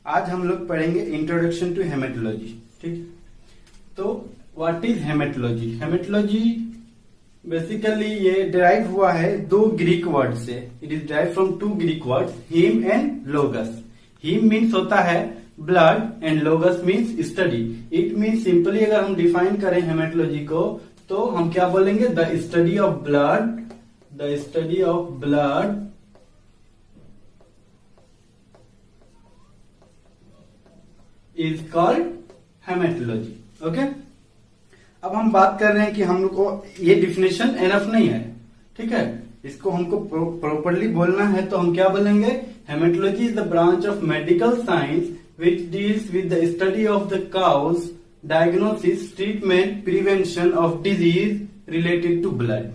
आज हम लोग पढ़ेंगे इंट्रोडक्शन टू हेमेटोलॉजी। ठीक, तो what is haematology? Haematology basically ये डिराइव हुआ है दो ग्रीक वर्ड से। It is derive from two Greek words, haem and logos. Haem means होता है blood and logos means study. It means simply अगर हम डिफाइन करें हेमेटोलॉजी को तो हम क्या बोलेंगे? The study of blood, the study of blood is called haematology. Okay, अब हम बात कर रहे हैं कि हम लोग को ये डिफिनेशन एनफ नहीं है। ठीक है, इसको हमको प्रॉपरली बोलना है तो हम क्या बोलेंगे? Haematology is the branch of medical science which deals with the study of the cause, diagnosis, treatment, prevention of disease related to blood.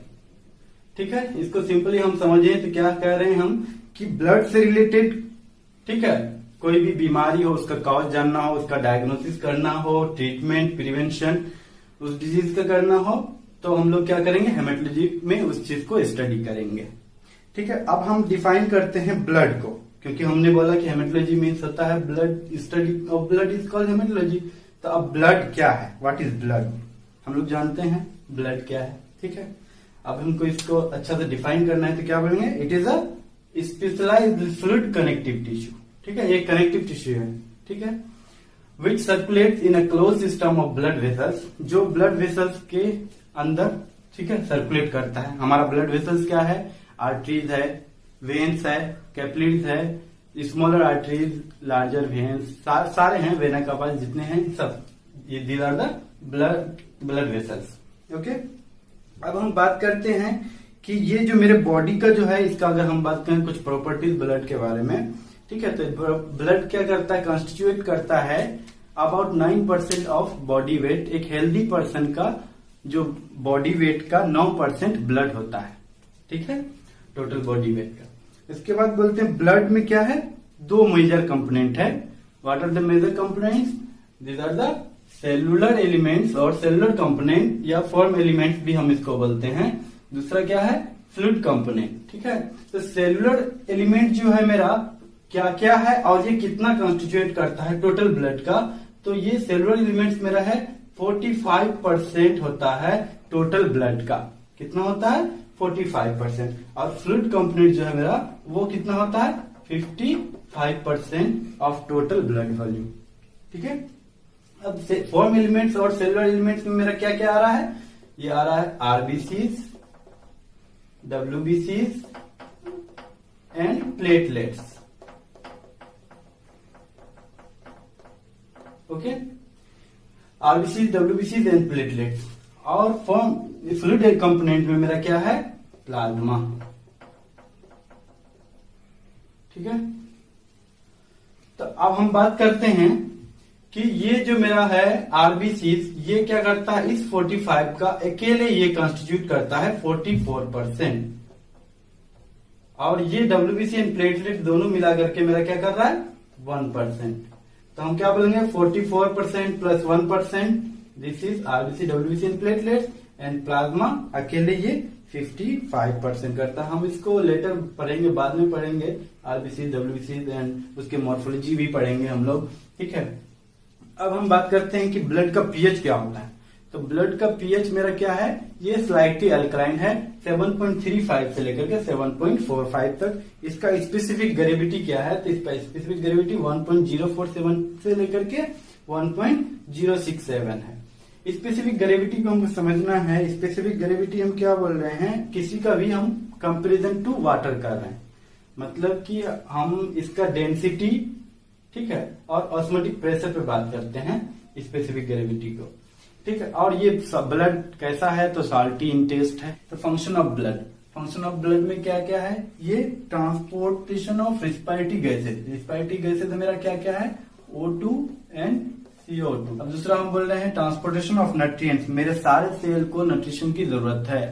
ठीक है, इसको सिंपली हम समझें तो क्या कह रहे हैं हम कि ब्लड से रिलेटेड, ठीक है, कोई भी बीमारी हो उसका कॉज जानना हो, उसका डायग्नोसिस करना हो, ट्रीटमेंट, प्रिवेंशन उस डिजीज का करना हो तो हम लोग क्या करेंगे? हेमेटोलॉजी में उस चीज को स्टडी करेंगे। ठीक है, अब हम डिफाइन करते हैं ब्लड को, क्योंकि हमने बोला कि हेमेटोलॉजी मीन्स होता है blood, study of blood is called haematology. तो अब ब्लड क्या है? What is blood? हम लोग जानते हैं ब्लड क्या है। ठीक है, अब हमको इसको अच्छा से डिफाइन करना है तो क्या बोलेंगे? It is a specialised fluid connective tissue. ठीक है, ये कनेक्टिव टिश्यू है। ठीक है, which circulates in a close system of blood vessels, जो ब्लड वेसल्स के अंदर, ठीक है, सर्कुलेट करता है। हमारा ब्लड वेसल्स क्या है? आर्टरीज है, वेन्स है, कैपिलरीज है, स्मॉलर आर्टरीज, लार्जर वेन्स, सारे हैं, वेना कावा जितने हैं सब, ये these are the blood vessels. Okay, अब हम बात करते हैं कि ये जो मेरे बॉडी का जो है, इसका अगर हम बात करें कुछ प्रॉपर्टीज ब्लड के बारे में। ठीक है, तो ब्लड क्या करता है? कॉन्स्टिट्यूट करता है अबाउट 9% ऑफ बॉडी वेट। एक हेल्दी पर्सन का जो बॉडी वेट का 9% ब्लड होता है। ठीक है, टोटल बॉडी वेट का। इसके बाद बोलते हैं ब्लड में क्या है? दो मेजर कंपोनेंट है। What are the major components? These are the cellular elements और सेलुलर कंपोनेंट या फॉर्म एलिमेंट्स भी हम इसको बोलते हैं। दूसरा क्या है? Fluid component. ठीक है, तो सेलुलर एलिमेंट जो है मेरा क्या क्या है और ये कितना कॉन्स्टिट्यूट करता है टोटल ब्लड का? तो ये सेलुलर एलिमेंट्स मेरा है 45% होता है टोटल ब्लड का। कितना होता है? 45%। और फ्लूइड कंपोनेंट जो है मेरा वो कितना होता है? 55% ऑफ टोटल ब्लड वॉल्यूम। ठीक है, अब फॉर्म एलिमेंट्स और सेलुलर एलिमेंट्स में मेरा क्या क्या आ रहा है? ये आ रहा है आरबीसीज, डब्ल्यूबीसीज and platelets. Okay, RBC, WBC and platelets. और फॉर्म फ्लूइड कंपोनेंट में मेरा क्या है? प्लाज्मा। ठीक है, तो अब हम बात करते हैं कि ये जो मेरा है आरबीसी, ये क्या करता है? इस 45 का अकेले ये कॉन्स्टिट्यूट करता है 44%। और ये डब्ल्यूबीसी एंड प्लेटलेट दोनों मिला करके मेरा क्या कर रहा है? 1%। तो हम क्या बोलेंगे? 44% plus 1%, this is RBC, WBC and platelets. And plasma अकेले ये 55% करता है। हम इसको लेटर पढ़ेंगे, बाद में पढ़ेंगे, आरबीसी, डब्ल्यूबीसी एंड उसके मॉर्फोलॉजी भी पढ़ेंगे हम लोग। ठीक है, अब हम बात करते हैं कि ब्लड का पीएच क्या होता है। तो ब्लड का पीएच मेरा क्या है? ये स्लाइटली अल्कलाइन है, 7.35 से लेकर के 7.45 तक। इसका स्पेसिफिक ग्रेविटी क्या है? तो इसका स्पेसिफिक ग्रेविटी 1.047 से लेकर के 1.067 है। स्पेसिफिक ग्रेविटी को हमको समझना है। स्पेसिफिक ग्रेविटी हम क्या बोल रहे हैं? किसी का भी हम कंपेरिजन टू वाटर कर रहे हैं, मतलब कि हम इसका डेंसिटी, ठीक है, और ऑस्मोटिक प्रेशर पे बात करते हैं स्पेसिफिक ग्रेविटी को। ठीक है, और ये ब्लड कैसा है? तो साल्टी इन टेस्ट है। तो function of blood, function of blood में क्या क्या है? ये transportation of respiratory gases. Respiratory gases मेरा क्या क्या है? O2 and CO2। अब दूसरा हम बोल रहे हैं ट्रांसपोर्टेशन ऑफ न्यूट्रिएंट्स। मेरे सारे सेल को न्यूट्रिशन की जरूरत है।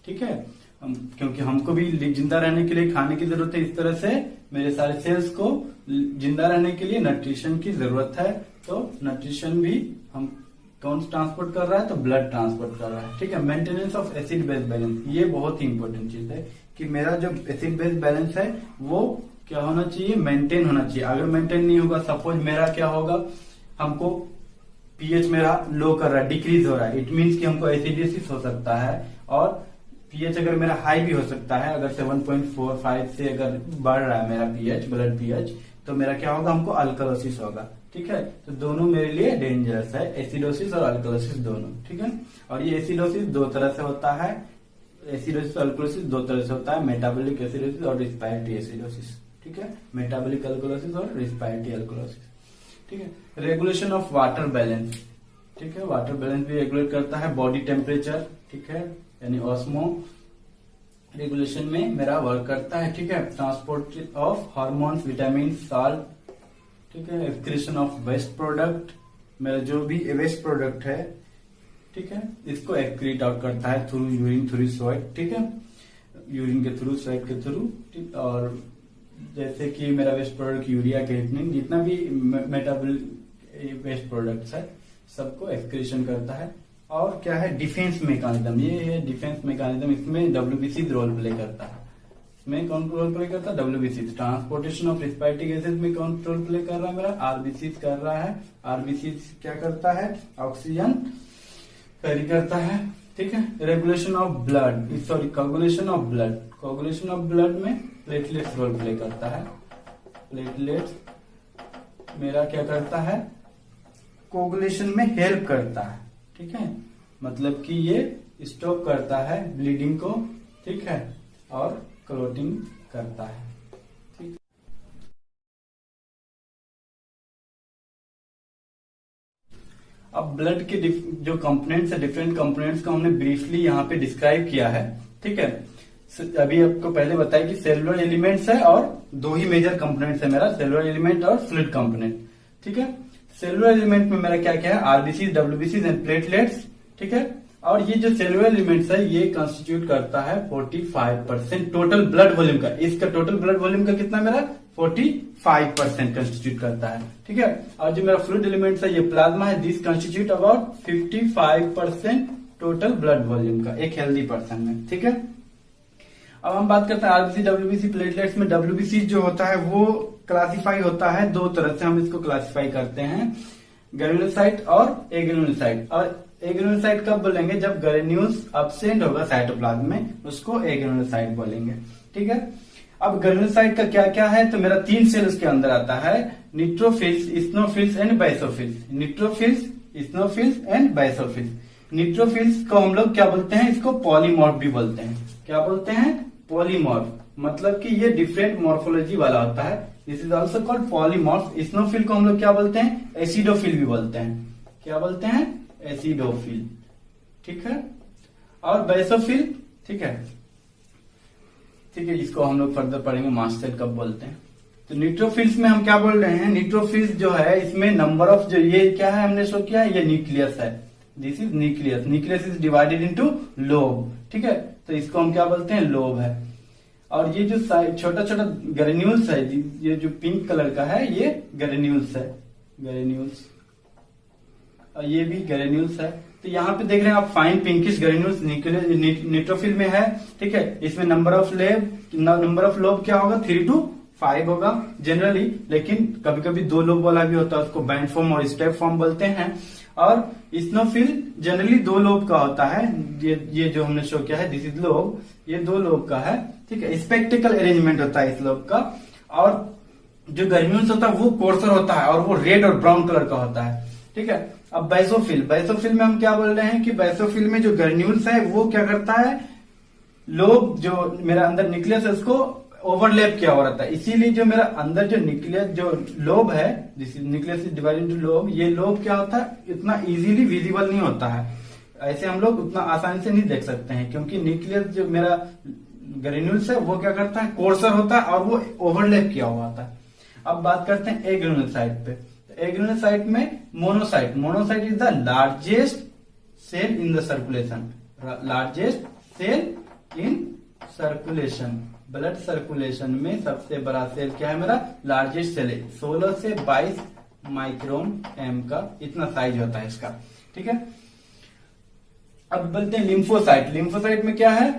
ठीक है, क्योंकि हमको भी जिंदा रहने के लिए खाने की जरूरत है, इस तरह से मेरे सारे सेल्स को जिंदा रहने के लिए न्यूट्रिशन की जरूरत है। तो न्यूट्रिशन भी हम कौन ट्रांसपोर्ट कर रहा है? तो ब्लड ट्रांसपोर्ट कर रहा है। ठीक है, maintenance of acid base balance, ये बहुत ही इंपॉर्टेंट चीज है कि मेरा जो एसिड बेस बैलेंस है वो क्या होना चाहिए, मेंटेन होना चाहिए। अगर मेंटेन नहीं होगा, सपोज मेरा क्या होगा, हमको पीएच मेरा लो कर रहा है, डिक्रीज हो रहा है, इट मीन्स कि हमको एसिडिसिस हो सकता है। और पीएच अगर मेरा हाई भी हो सकता है, अगर 7.45 से अगर बढ़ रहा है मेरा पीएच, ब्लड पीएच, तो मेरा क्या होगा, हमको अल्कलोसिस होगा। ठीक है, तो दोनों मेरे लिए डेंजरस है, एसिडोसिस और अल्कलोसिस दोनों। ठीक है, और ये एसिडोसिस दो तरह से होता है, एसिडोसिस अल्कलोसिस दो तरह से होता है, मेटाबॉलिक एसिडोसिस और रिस्पायरेटरी एसिडोसिस। ठीक है, मेटाबॉलिक अल्कलोसिस और रिस्पायरेटरी अल्कलोसिस। ठीक है, रेगुलेशन ऑफ वाटर बैलेंस। ठीक है, वाटर बैलेंस भी रेगुलेट करता है, बॉडी टेम्परेचर। ठीक है, यानी ऑस्मो रेगुलेशन में मेरा वर्क करता है। ठीक है, transport of hormones, vitamin, salt. ठीक है, एक्सक्रीशन ऑफ वेस्ट प्रोडक्ट, मेरा जो भी वेस्ट प्रोडक्ट है, ठीक है, इसको एक्सक्रीट आउट करता है थ्रू यूरिन, थ्रू स्वेट। ठीक है, यूरिन के थ्रू, स्वेट के थ्रू। ठीक, और जैसे कि मेरा वेस्ट प्रोडक्ट यूरिया, क्रिएटिनिन, जितना भी मेटाबॉलिक वेस्ट प्रोडक्ट्स है, सबको एक्सक्रीशन करता है। और क्या है, डिफेंस मैकेनिज्म, ये है डिफेंस मैकेनिज्म, इसमें डब्ल्यूबीसी रोल प्ले करता है। इसमें कौन रोल प्ले करता है, WBC. Transportation of respiratory gases में कौन रोल प्ले कर रहा है, मेरा आरबीसी कर रहा है। आरबीसी क्या करता है, ऑक्सीजन कैरी करता है। ठीक है, regulation of blood, sorry coagulation of blood, coagulation of blood में प्लेटलेट्स रोल प्ले करता है। प्लेटलेट्स मेरा क्या करता है, कोगुलेशन में हेल्प करता है। ठीक है, मतलब कि ये स्टॉप करता है ब्लीडिंग को। ठीक है, और क्लोटिंग करता है। ठीक, अब ब्लड के जो कंपोनेंट्स है, डिफरेंट कंपोनेंट्स को हमने ब्रीफली यहाँ पे डिस्क्राइब किया है। ठीक है, अभी आपको पहले बताया कि सेलुलर एलिमेंट्स है और दो ही मेजर कंपोनेंट्स है मेरा, सेलुलर एलिमेंट और फ्लूइड कंपोनेंट। ठीक है, सेलुलर एलिमेंट में मेरा क्या क्या है, आरबीसी, डब्ल्यूबीसी एंड प्लेटलेट्स। ठीक है, और ये जो सेलुलर एलिमेंट्स है, ये कंस्टिट्यूट करता है 45% टोटल ब्लड वॉल्यूम का। इसका टोटल ब्लड वॉल्यूम का कितना, मेरा 45% कंस्टिट्यूट करता है। ठीक है, और जो मेरा फ्लूइड एलिमेंट्स है, ये प्लाज्मा है, this constitute about 55% total blood volume का एक हेल्दी पर्सन में। ठीक है, अब हम बात करते हैं आरबीसी, डब्ल्यूबीसी, प्लेटलेट्स में। डब्ल्यूबीसी जो होता है वो क्लासिफाई होता है दो तरह से, हम इसको क्लासिफाई करते हैं, ग्रेन्युलोसाइट और एग्रेन्युलोसाइट। और एग्रेन्युलोसाइट कब बोलेंगे, जब ग्रेन्यूल्स अब्सेंट होगा साइटोप्लाज्म में, उसको एग्रेन्युलोसाइट बोलेंगे। ठीक है, अब ग्रेन्युलोसाइट का क्या क्या है, तो मेरा 3 सेल उसके अंदर आता है, neutrophils, इस्नोफिल्स and basophils. Neutrophils, इस्नोफिल्स and basophils. Neutrophils को हम लोग क्या बोलते हैं, इसको पॉलीमॉर्फ भी बोलते हैं। क्या बोलते हैं, पॉलीमॉर्फ, मतलब कि ये डिफरेंट मॉर्फोलॉजी वाला होता है। This is also called polymorph. Eosinophil को हम लोग क्या बोलते हैं, एसिडोफिल भी बोलते हैं। क्या बोलते हैं, एसिडोफिल। ठीक है, और बेसोफिल। ठीक है, ठीक है, इसको हम लोग फर्दर पढ़ेंगे, मास्ट सेल कब बोलते हैं। तो न्यूट्रोफिल्स में हम क्या बोल रहे हैं, न्यूट्रोफिल्स जो है, इसमें नंबर ऑफ, जो ये क्या है हमने शो किया, ये न्यूक्लियस है, this is nucleus. Nucleus is divided into lobe. ठीक है, तो इसको हम क्या बोलते हैं, लोब है। और ये जो छोटा छोटा ग्रेन्यूल्स है, ये जो पिंक कलर का है, ये ग्रेन्यूल्स है, ग्रेन्यूल्स, और ये भी ग्रेन्यूल्स है। तो यहाँ पे देख रहे हैं आप, फाइन पिंकिश ग्रेन्यूल्स न्यूट्रोफिल में है। ठीक है, इसमें नंबर ऑफ लोब क्या होगा, 3 to 5 होगा जनरली, लेकिन कभी कभी 2 लोब वाला भी होता है, उसको बैंड फॉर्म और स्टेप फॉर्म बोलते हैं। और इस्नोफिल जनरली 2 लोब का होता है, ये जो हमने शो किया है, दिस इज लोब, ये 2 लोब का है। ठीक है, स्पेक्टिकल अरेंजमेंट होता है इस लोब का। और जो ग्रेन्यूल्स होता है वो कोर्सर होता है, और वो रेड और ब्राउन कलर का होता है। ठीक है, अब बेसोफिल, बेसोफिल में हम क्या बोल रहे हैं कि बेसोफिल में जो ग्रेन्यूल्स है वो क्या करता है, लोब जो मेरा अंदर न्यूक्लियस है उसको ओवरलैप किया हुआ रहता है, इसीलिए जो मेरा अंदर जो न्यूक्लियस, जो लोब है, this nucleus is divided into lobe, ये लोब क्या होता है, इतना इजीली विजिबल नहीं होता है। ऐसे हम लोग उतना आसानी से नहीं देख सकते हैं, क्योंकि न्यूक्लियस जो मेरा ग्रेन्यूल्स है वो क्या करता है, कोर्सर होता है, और वो ओवरलैप किया हुआ होता है। अब बात करते हैं एग्रेन्युलोसाइट पे। एग्रेन्युलोसाइट में monocyte, monocyte is the largest cell in the circulation, largest cell in circulation, blood circulation में सबसे बड़ा सेल क्या है, मेरा लार्जेस्ट सेल है, 16 से 22 माइक्रोन एम का इतना साइज होता है इसका। ठीक है, अब बोलते हैं लिम्फोसाइट। लिम्फोसाइट में क्या है,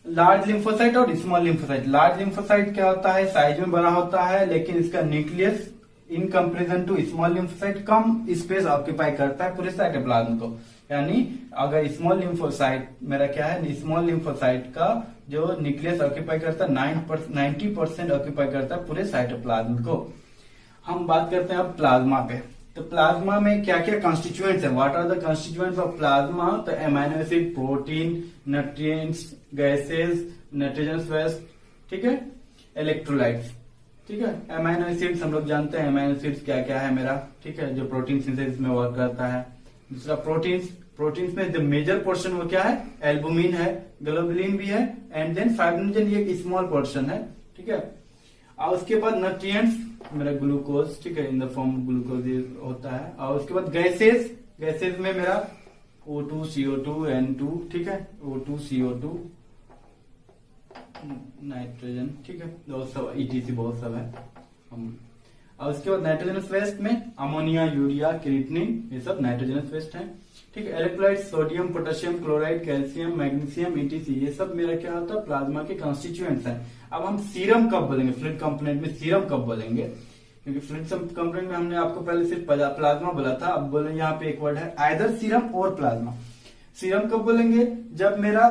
लार्ज लिम्फोसाइट और स्मॉल लिम्फोसाइट। लार्ज लिम्फोसाइट क्या होता है, साइज में बड़ा होता है, लेकिन इसका nucleus in comparison to small lymphocyte कम स्पेस ऑक्यूपाई करता है पूरे साइटोप्लाज्म को। यानी अगर स्मॉल लिम्फोसाइट मेरा क्या है, स्मॉल लिम्फोसाइट का जो न्यूक्लियस ऑक्यूपाई करता है 90% ऑक्यूपाई करता है पूरे साइटोप्लाज्म को। हम बात करते हैं अब प्लाज्मा पे। तो प्लाज्मा में क्या क्या कॉन्स्टिट्यूएंट्स है, what are the constituents of plasma? तो amino acid, protein, nutrients, gases, nitrogenous waste, ठीक है, इलेक्ट्रोलाइट्स, ठीक है। एमाइनो एसिड्स हम लोग जानते हैं, एमाइनो एसिड्स क्या क्या है मेरा, ठीक है, जो प्रोटीन सिंथेसिस में वर्क करता है। दूसरा प्रोटीन्स में जो मेजर पोर्शन वो क्या है, एल्बुमिन है, ग्लोबुलिन भी है, एंड देन फाइब्रिनोजन ये एक स्मॉल पोर्शन है, ठीक है। और उसके बाद न्यूट्रिएंट्स मेरा ग्लूकोज, ठीक है, इन द फॉर्म ग्लूकोज होता है। और उसके बाद गैसेस में मेरा O2, CO2, N2, ठीक है, O2, CO2, नाइट्रोजन, ठीक है, बहुत सब ETC बहुत सब है हम। और उसके बाद नाइट्रोजनस वेस्ट में अमोनिया, यूरिया, क्रिएटिनिन, ये सब नाइट्रोजनस वेस्ट है, ठीक है। Electrolyte sodium, potassium, chloride, calcium, magnesium, ETC, ये सब मेरा क्या होता है, प्लाज्मा के कॉन्स्टिट्यूएंट्स हैं। अब हम सीरम कब बोलेंगे, फ्लूइड कंपोनेंट में सीरम कब बोलेंगे, क्योंकि फ्लूइड कंपोनेंट में हमने आपको पहले सिर्फ प्लाज्मा बोला था, अब बोले यहाँ पे एक वर्ड है आइदर सीरम और प्लाज्मा। सीरम कब बोलेंगे, जब मेरा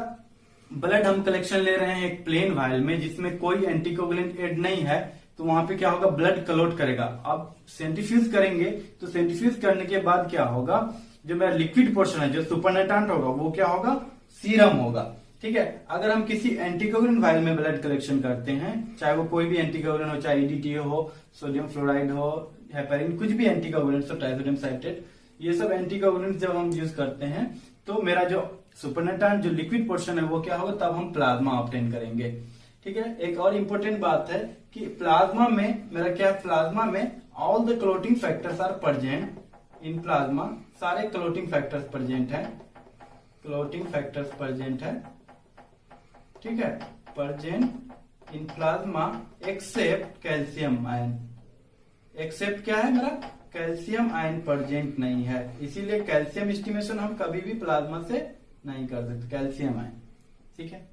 ब्लड हम कलेक्शन ले रहे हैं एक प्लेन वायल में जिसमें कोई एंटीकोगुलेंट एड नहीं है, तो वहां पे क्या होगा, ब्लड क्लॉट करेगा। अब सेंट्रीफ्यूज करेंगे तो सेंट्रीफ्यूज करने के बाद क्या होगा, जो मेरा लिक्विड पोर्शन है, जो सुपरनेटेंट होगा, वो क्या होगा, सीरम होगा, ठीक है। अगर हम किसी एंटीकोगुलेंट वायल में ब्लड कलेक्शन करते हैं, चाहे वो कोई भी एंटीकोगुलेंट हो, चाहे EDTA हो, सोडियम फ्लोराइड हो, हेपेरिन, कुछ भी एंटीकोगुलेंट्स हो, ट्राइसोडियम साइट्रेट, ये सब एंटीकोगुलेंट्स जब हम यूज करते हैं तो मेरा जो सुपरनेटेंट जो लिक्विड पोर्शन है वो क्या होगा, तब हम प्लाज्मा ऑब्टेन करेंगे, ठीक है। एक और इम्पोर्टेंट बात है कि प्लाज्मा में मेरा क्या है, प्लाज्मा में all the clotting factors are present in plasma, सारे क्लोटिंग फैक्टर्स प्रेजेंट है, क्लोटिंग फैक्टर्स प्रेजेंट है, ठीक है, present in plasma except calcium ion. Except क्या है मेरा, कैल्शियम आयन प्रेजेंट नहीं है, इसीलिए कैल्शियम एस्टिमेशन हम कभी भी प्लाज्मा से नहीं कर सकते, कैल्शियम आयन, ठीक है।